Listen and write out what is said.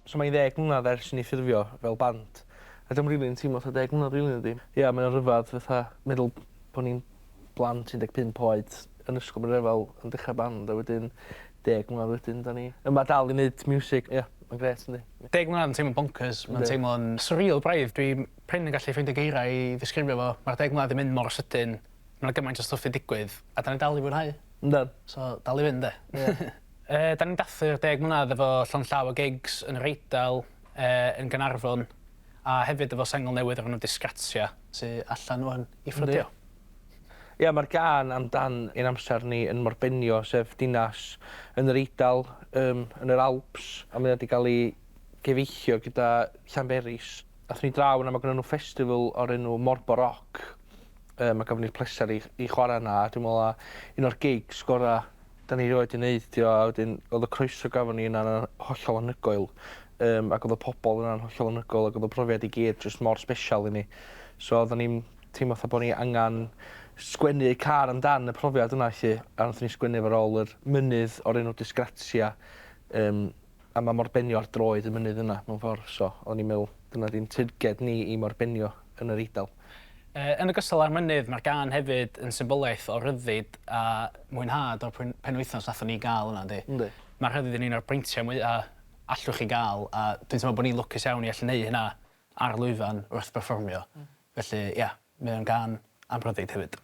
So mae'n 10 mlynedd ers i ni ffurfio fel band. A dwi'n rili'n teimlo fatha 10 mlynedd rili ydi. Ia, mae'n rhyfedd fatha meddwl bod ni'n blant 15 oed yn ysgol Mynrefel yn dechrau band a wedyn 10 mlynedd wedyn da ni. Yma dal i wneud Miwsig, ia, mae'n gret yndi. 10 mlynedd yn teimlo'n bonkers, mae'n teimlo'n surreal braidd. Dwi prin yn gallu ffeindio geirau i ddisgrifio fo. Mae'r 10 mlynedd yn mynd mor sydyn, mae'n gymaint o stwff i digwydd, a da ni dal i fwynhau. Yndan. So, dal i fynd, de. Da ni'n dathu'r 10 mlynedd efo llond llaw o gigs yn yr Eidal, yn Gaernarfon, a hefyd efo sengl newydd o'r enw Disgrazia, sy'n allan o'n i ffrydio. Ia, mae'r gan amdan ein amser ni yn Morbenio, sef dinas yn yr Eidal, yn yr Alps, a mae wedi cael ei gyfeillio gyda Llanberis. Athon ni draw yna, mae gynnu nhw festival o'r enw Morbo Rock. Mae gafon ni'r pleser i chwarae yna, a dwi'n meddwl un o'r gigs gora da ni rioed i wneud, a wedyn oedd y croeso gafon ni yna'n hollol anhygoel, ac oedd y pobl yna'n hollol anhygoel, ac oedd y profiad i gyd jyst mor special i ni. So oedden ni'n teimlo fatha bod ni angen sgwennu car amdan y profiad yna, lle, a nathon ni sgwennu ar ôl yr mynydd o'r enw Disgrazia, a mae Morbenio ar droed y mynydd yna mewn ffordd, so o'n i'n meddwl dyna di'n tyrged ni i Morbenio yn yr Eidal. Yn ogystal â'r mynydd, mae'r gan hefyd yn symbolaeth o ryddid a mwynhad o'r penwythnos naethon ni gael yna, di. Yndi. Mae'r ryddid yn un o'r breintiau mwyaf allwch chi gael, a dwi'n teimlo bod ni'n lwcus iawn i allu neud hynna ar lwyfan wrth perfformio. Felly, ia, mae'n gan am ryddid hefyd.